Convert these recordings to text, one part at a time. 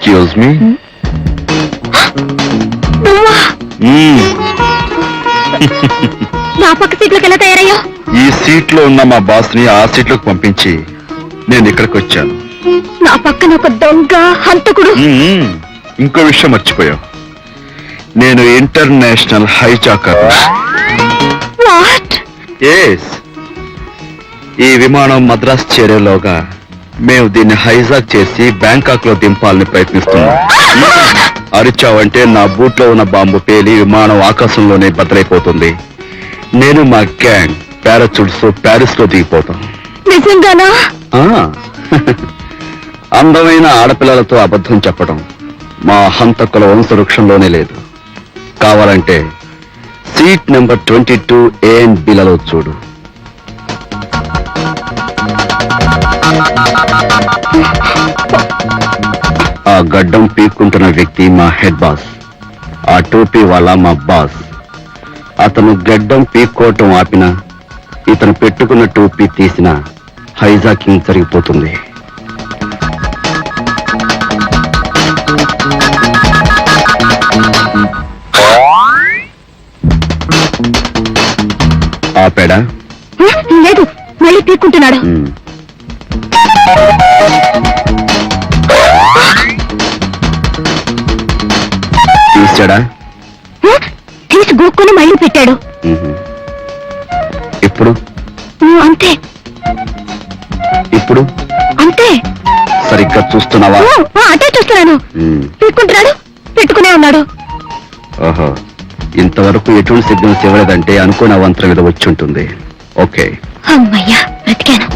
Excuse me. నా పక్క సీట్లోకి ఎలా తయారయ్యో? ఈ సీట్ లో ఉన్న మా బాస్ ని ఆ సీట్ లోకి పంపించి నేను ఇక్కడికి వచ్చాను. నా పక్కన ఒక దొంగ హంతకుడు. ఇంకో విషయం మర్చిపోయావు, నేను ఇంటర్నేషనల్ హైజాకర్. వాట్? ఎస్, ఈ విమానం మద్రాస్ చేరేలోగా మేము దీన్ని హైజాక్ చేసి బ్యాంకాక్ లో దింపాలని ప్రయత్నిస్తున్నాం. అరిచావంటే నా బూట్ లో ఉన్న బాంబు పేలి విమానం ఆకాశంలోనే బద్దలైపోతుంది. నేను మా గ్యాంగ్ పారాచూట్స్ ప్యారిస్ లో దిగిపోతాం. నిజంగానా? అందమైన ఆడపిల్లలతో అబద్ధం చెప్పడం మా హంతకుల వంశవృక్షంలోనే లేదు. కావాలంటే seat number 22 A and B లలో చూడు. ఆ గడ్డం పీక్కుంటున్న వ్యక్తి మా హెడ్ బాస్, ఆ టోపీ వాళ్ళ మా బాస్. అతను గడ్డం పీక్కోవటం ఆపినా, ఇతను పెట్టుకున్న టోపీ తీసిన హైజాకింగ్ జరిగిపోతుంది. ఆపాడా? లేదు, మళ్ళీ పీక్కుంటున్నాడు. తీసాడా? తీసి గోక్కుని మళ్ళీ పెట్టాడు. ఇప్పుడు అంతే. ఇప్పుడు అంతే. సరిగ్గా చూస్తున్నావా? అదే చూస్తున్నాను. పీక్కుంటున్నాడు, పెట్టుకునే ఉన్నాడు. ఓహో, ఇంతవరకు ఎటువంటి సిగ్నల్స్ ఇవ్వలేదంటే అనుకున్న అవంతరం మీద వచ్చి ఉంటుంది. ఓకే, అమ్మయ్యా, బ్రతికాను.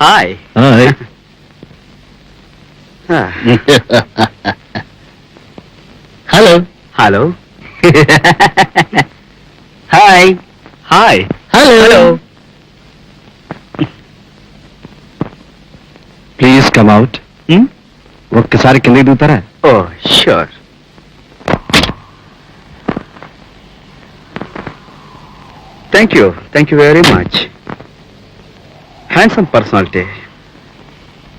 Hi. Hello. Hello. Hi. Hi. Hello. Please come out. ఒక్కసారి కిందకి దిగుతారా? Oh sure. Thank you very much. Handsome personality.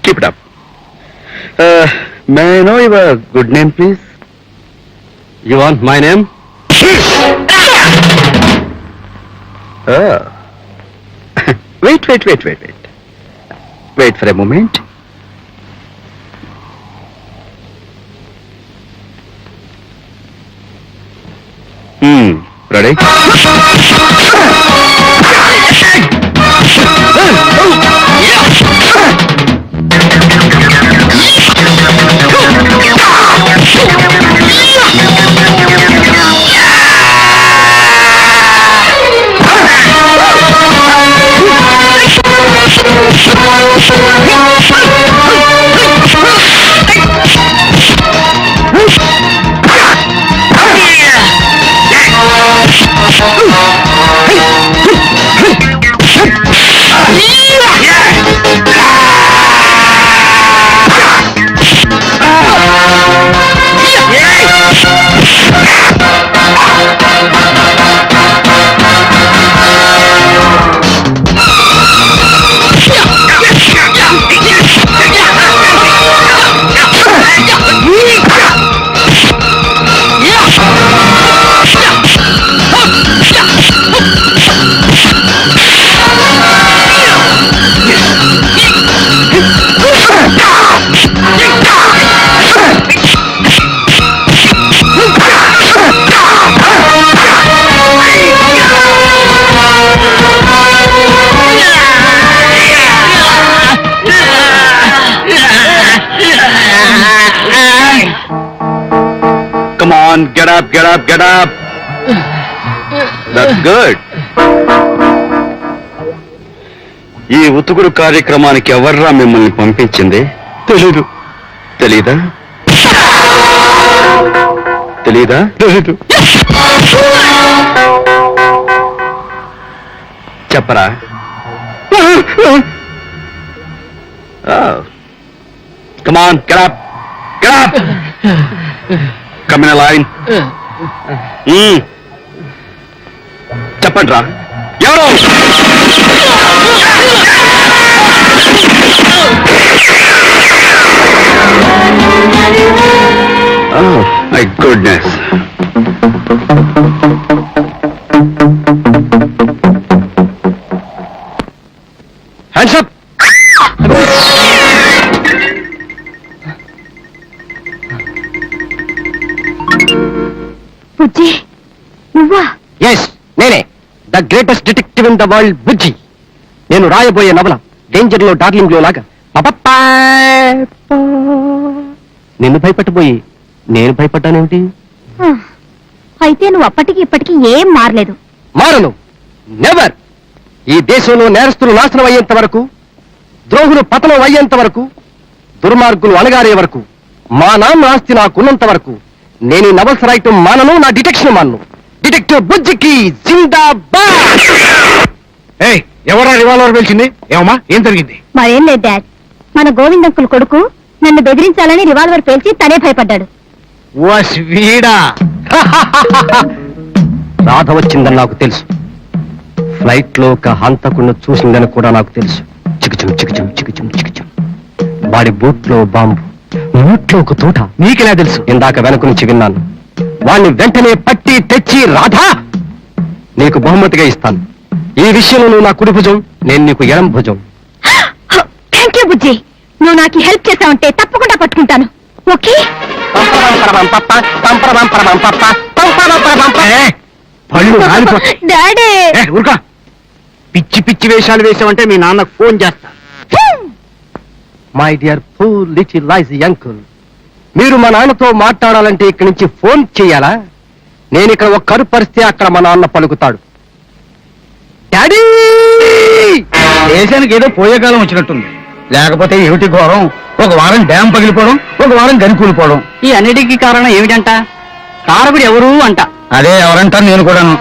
Keep it up. May I know your good name please? You want my name? Wait for a moment. Ready? On get up get up get up that's good. ఈ ఉతుకుడు కార్యక్రమానికి ఎవర్రా మిమ్మల్ని పంపించింది? తెలీదు. తెలీదా? తెలీదా? తెలీదు. చెప్పరా? Come on, get up, get up. Come in a line. చెప్పండి రా, ఎవరు? Oh my goodness. Hands up. బుజ్జి నువ్వా? ఎస్, నేనే the greatest detective in the world, బుజ్జి. నేను రాయబోయే నవల డేంజర్ లో డార్లింగ్ లో లాగా పపప్పా. నిన్ను భయపెట్టబోయి నేను భయపడ్డానేమిటి? అయితే నువ్వు అప్పటికి ఇప్పటికి ఏం మారలేదు. మారను, నెవర్. ఈ దేశంలో నేరస్తులు నాశనం అయ్యేంత వరకు, ద్రోహులు పతనం అయ్యేంత వరకు, దుర్మార్గులు అణగారే వరకు, మా నాన్న ఆస్తి నాకున్నంత వరకు నేను ఈ నవల్స్ రాయటం మానను, నా డిటెక్షన్ మానను. డిటెక్టివ్ బుజ్జికి జిందాబాద్. ఎవరా రివాల్వర్ పేల్చింది? ఏమమ్మా, ఏం జరిగింది? మరేం లేదు డాడ్, మన గోవిందంకుల్ కొడుకు నన్ను బెదిరించాలని రివాల్వర్ పేల్చి తనే భయపడ్డాడు. వీడా? రాధ వచ్చిందని నాకు తెలుసు. ఫ్లైట్ లో ఒక హంతకుడిని చూసిందని కూడా నాకు తెలుసు. చికిచం చికిచం చికిచం చికిచం. వాడి బూట్ లో బాంబు, నోట్లో ఒక తోట. నీకెలా తెలుసు? ఇందాక వెనక నుంచి విన్నాను. వాణ్ణి వెంటనే పట్టి తెచ్చి రాధా నీకు బహుమతిగా ఇస్తాను. ఈ విషయంలో నువ్వు నా కుడి భుజం, నేను నీకు ఎడం భుజం. థ్యాంక్ యూ బుజ్జి, నువ్వు నాకు హెల్ప్ చేస్తావంటే తప్పకుండా పట్టుకుంటాను. ఓకే? డాడీ, ఊరుకా. పిచ్చి పిచ్చి వేషాలు వేసావంటే మీ నాన్నకు ఫోన్ చేస్తా. My dear poor little lazy uncle, మీరు మా నాన్నతో మాట్లాడాలంటే ఇక్కడి నుంచి ఫోన్ చేయాలా? నేను ఇక్కడ ఒక కరు పరిస్తే అక్కడ మా నాన్న పలుకుతాడు. డాడీ! దేశానికి ఏదో పోయే కాలం వచ్చినట్టుంది. లేకపోతే ఏమిటి ఘోరం? ఒక వారం డ్యాం పగిలిపోవడం, ఒక వారం గని కూలిపోవడం. ఈ అన్నిటికీ కారణం ఏమిటంట? కారకుడు ఎవరు అంట. అదే ఎవరంటారు, నేను కూడాను.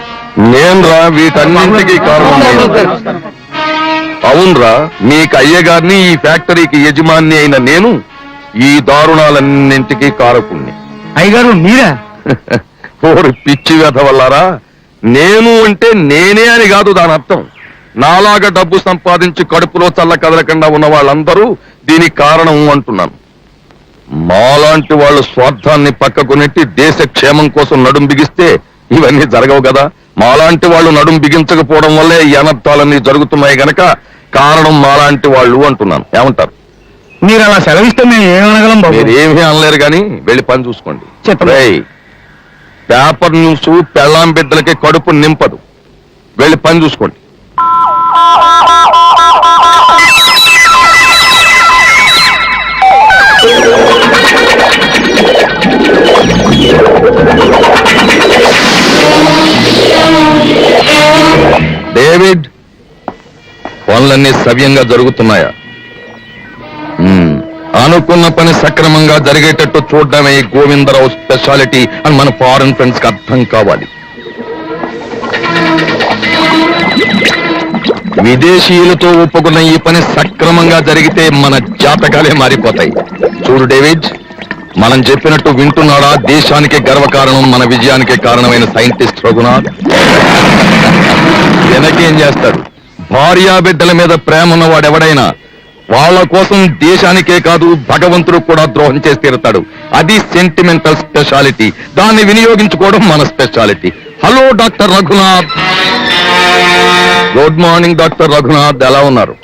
నేనురా వీటన్నింటికి కారణం. అవునరా, మీకు అయ్యగారిని, ఈ ఫ్యాక్టరీకి యజమాని అయిన నేను ఈ దారుణాలన్నింటికీ కారకుణ్ణి. అయ్యగారు మీరా? ఓరు పిచ్చి వ్యధ వల్లారా, నేను అంటే నేనే అని కాదు దాని అర్థం. నాలాగా డబ్బు సంపాదించి కడుపులో చల్ల కదలకుండా ఉన్న వాళ్ళందరూ దీనికి కారణం అంటున్నాను. మాలాంటి వాళ్ళు స్వార్థాన్ని పక్కకు నెట్టి దేశ క్షేమం కోసం నడుం బిగిస్తే ఇవన్నీ జరగవు కదా. మాలాంటి వాళ్ళు నడుం బిగించకపోవడం వల్లే ఈ అనర్థాలన్నీ జరుగుతున్నాయి గనక కారణం మాలాంటి వాళ్ళు అంటున్నాను. ఏమంటారు? మీరు అలా సెలవిస్తే మేము ఏమనగలం బాబు? మీరు ఏమీ అనలేరు కానీ వెళ్ళి పని చూసుకోండి. చెప్పండి. రేయ్, పేపర్ న్యూస్ పెళ్ళాం బిడ్డలకి కడుపు నింపదు. వెళ్ళి పని చూసుకోండి. డేవిడ్, పనులన్నీ సవ్యంగా జరుగుతున్నాయా? అనుకున్న పని సక్రమంగా జరిగేటట్టు చూడడమే ఈ గోవిందరావు స్పెషాలిటీ అని మన ఫారెన్ ఫ్రెండ్స్ కి అర్థం కావాలి. విదేశీయులతో ఒప్పుకున్న ఈ పని సక్రమంగా జరిగితే మన జాతకాలే మారిపోతాయి. చూడు డేవిడ్, మనం చెప్పినట్టు వింటున్నాడా? దేశానికి గర్వకారణం, మన విజయానికి కారణమైన సైంటిస్ట్ రఘునాథ్ వెనకేం చేస్తాడు? భార్యా బిడ్డల మీద ప్రేమ ఉన్నవాడెవడైనా వాళ్ళ కోసం దేశానికే కాదు భగవంతుడు కూడా ద్రోహం చేసి తీరుతాడు. అది సెంటిమెంటల్ స్పెషాలిటీ. దాన్ని వినియోగించుకోవడం మన speciality. Hello doctor Raghunath. Good morning doctor Raghunath, ఎలా ఉన్నారు?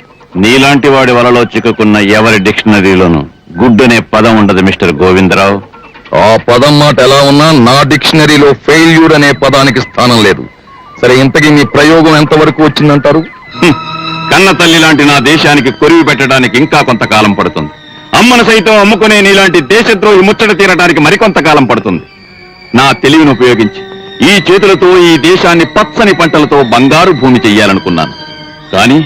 నీలాంటి వాడి వలలో చిక్కుకున్న ఎవరి డిక్షనరీలోనూ గుడ్ అనే పదం ఉండదు మిస్టర్ గోవిందరావు. ఆ పదం మాట ఎలా ఉన్నా నా డిక్షనరీలో ఫెయిల్యూర్ అనే పదానికి స్థానం లేదు. సరే, ఇంతకీ మీ ప్రయోగం ఎంతవరకు వచ్చిందంటారు? కన్న తల్లి లాంటి నా దేశానికి కొరివి పెట్టడానికి ఇంకా కొంతకాలం పడుతుంది. అమ్మను సైతం అమ్ముకునే నీలాంటి దేశద్రోహి ముచ్చట తీరడానికి మరికొంతకాలం పడుతుంది. నా తెలివిని ఉపయోగించి ఈ చేతులతో ఈ దేశాన్ని పచ్చని పంటలతో బంగారు భూమి చెయ్యాలనుకున్నాను. కానీ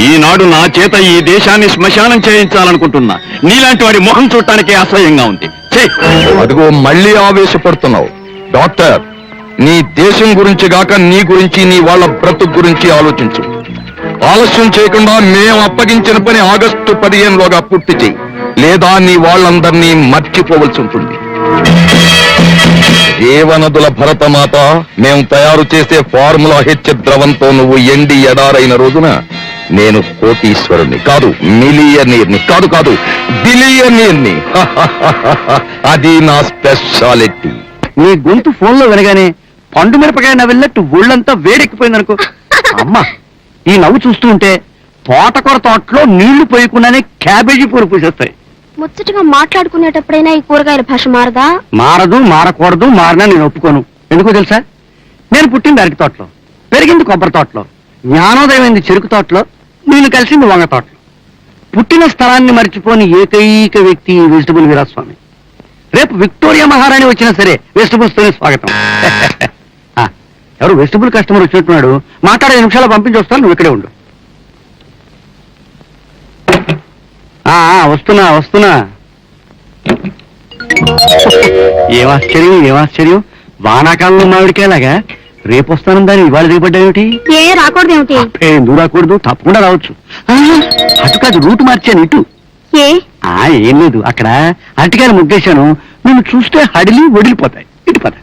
ఈనాడు నా చేత ఈ దేశాన్ని శ్మశానం చేయించాలనుకుంటున్నా. నీలాంటి వాడి ముఖం చూడటానికే అసహ్యంగా ఉంది. ఛీ! అదిగో మళ్ళీ ఆవేశపడుతున్నావు. డాక్టర్, నీ దేశం గురించి గాక నీ గురించి, నీ వాళ్ళ బ్రతుకు గురించి ఆలోచించు. ఆలస్యం చేయకుండా మేము అప్పగించిన పని ఆగస్టు 15లోగా పూర్తి చేయి, లేదా నీ వాళ్ళందరినీ మర్చిపోవలసి ఉంటుంది. జీవనదుల భరతమాత, మేము తయారు చేసే ఫార్ములా హెచ్ ద్రవంతో నువ్వు ఎండి ఎడారైన రోజున నేను కోటీశ్వరుని కాదు, మిలియనీర్ని కాదు బిలియనీర్ని. అది నా స్పెషాలిటీ. నీ గొంతు ఫోన్లో వినగానే పండు మిరపకాయ నవ్వినట్టు ఒళ్ళంతా వేడెక్కిపోయిందనుకో. అమ్మా, ఈ నవ్వు చూస్తూ ఉంటే తోటకూర తోటలో నీళ్లు పోయకుండానే క్యాబేజీ పూలు పూసేస్తాయి. ముచ్చటగా మాట్లాడుకునేటప్పుడైనా ఈ కూరగాయల భాష మారదా? మారదు, మారకూడదు, మారినా నేను ఒప్పుకోను. ఎందుకో తెలుసా? నేను పుట్టింది అరటి తోటలో, పెరిగింది కొబ్బరి తోటలో, జ్ఞానోదయమైంది చెరుకు తోటలో, నేను కలిసింది వంగ తోటలో. పుట్టిన స్థలాన్ని మర్చిపోని ఏకైక వ్యక్తి ఈ వెజిటబుల్ వీరాస్వామి. రేపు విక్టోరియా మహారాణి వచ్చినా సరే వెజిటబుల్స్ తోనే స్వాగతం. ఆ, ఎవరు వెజిటబుల్ కస్టమర్ వచ్చినట్టున్నాడు. మాట్లాడే 5 నిమిషాలు పంపించి వస్తాను, నువ్వు ఇక్కడే ఉండు. వస్తున్నా. ఏమాశ్చర్యం. వానాకాలంలో మామిడికాయలాగా రేపు వస్తాను దాన్ని ఇవాళ దిగబడ్డాయేమిటి? ఏ రాకూడదేమిటి? ఎందుకు రాకూడదు, తప్పకుండా రావచ్చు. అటు కాదు, రూట్ మార్చాను ఇటు. ఏ ఏం లేదు, అక్కడ అరటికాయలు ముగ్గేశాను. నువ్వు చూస్తే హడిలి వడిలిపోతాయి. ఇటు పద.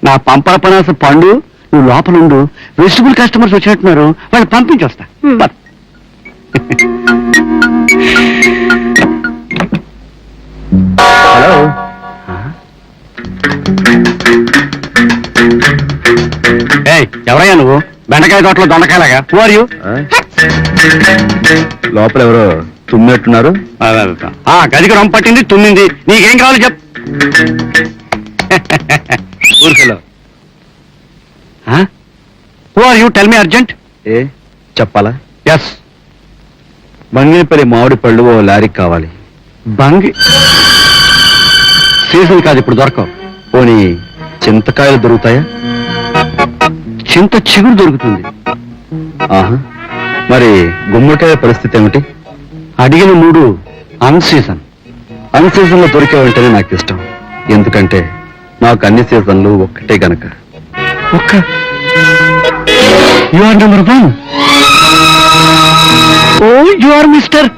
నా పంపర పనాస పండు, నువ్వు లోపల ఉండు. వెజిటబుల్ కస్టమర్స్ వచ్చినట్టున్నారు, వాళ్ళు పంపించి వస్తా. పద. హలో, ఎవరయ్యా నువ్వు? బెండకాయ తోటలో దొండకాయలాగా. Who are you? లోపల ఎవరో తుమ్మినట్టున్నారు. గదికి రొమ్మ పట్టింది, తుమ్మింది. నీకేం కావాలి చెప్పు. ఊరికెళ్ళు. Who are you? Tell me urgent. ఏ చెప్పాలా? ఎస్. బంగినపల్లి మామిడి పళ్ళు ఓ లారీకి కావాలి. బంగి సీజన్ కాదు, ఇప్పుడు దొరకవు. పోనీ చింతకాయలు దొరుకుతాయా? చింత చిగురు దొరుకుతుంది. ఆహా, మరి గుమ్మడికాయ పరిస్థితి ఏమిటి? అడిగిన 3 అన్ సీజన్. అన్ సీజన్ లో దొరికేవంటేనే నాకు ఇష్టం. ఎందుకంటే నాకు అన్ని సీజన్లు ఒక్కటే గనక. You are number 1. Oh, you are mister.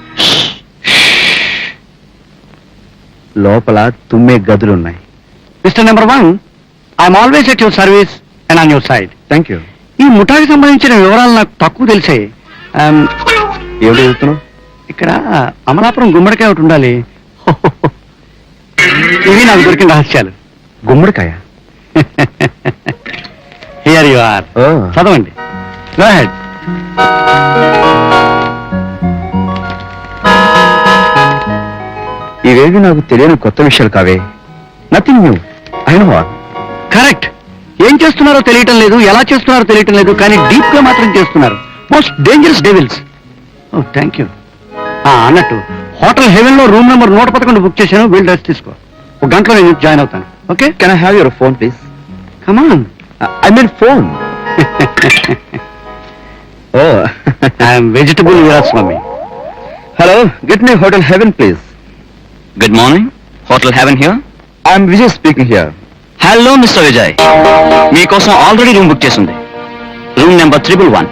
లోపల తుమ్మే గదులున్నాయి. Mister number 1, I'm always at your service and on your side. Thank you. ఈ ముఠాకి సంబంధించిన వివరాలు నాకు తక్కువ తెలిసే. ఏమిటి చెబుతున్నావు? ఇక్కడ అమలాపురం గుమ్మడికాయ ఒకటి ఉండాలి. ఇవి నాకు దొరికిన రహస్యాలు. గుమ్మడికాయ? Here you are. చదవండి. Go ahead. ఇవేవి నాకు తెలియని కొత్త విషయాలు కావే. Nothing new. I know all. Correct. ఏం చేస్తున్నారో తెలియటం లేదు, ఎలా చేస్తున్నారో తెలియటం లేదు, కానీ డీప్ గా మాత్రం చేస్తున్నారు. Most dangerous devils. Oh, thank you. అన్నట్టు హోటల్ హెవెన్ లో రూమ్ నెంబర్ 111 బుక్ చేశాను. వీల్ డ్రెస్ తీసుకో. 1 గంటలో నేను జాయిన్ అవుతాను. Okay? Can I have your phone please? Come on. I mean phone. Oh, I'm vegetable Veeraswamy. Hello, get me hotel heaven please. Good morning. Hotel heaven here. I'm Vijay speaking here. Hello mister Vijay, మీకోసం already room book చేసింది. Room number 111.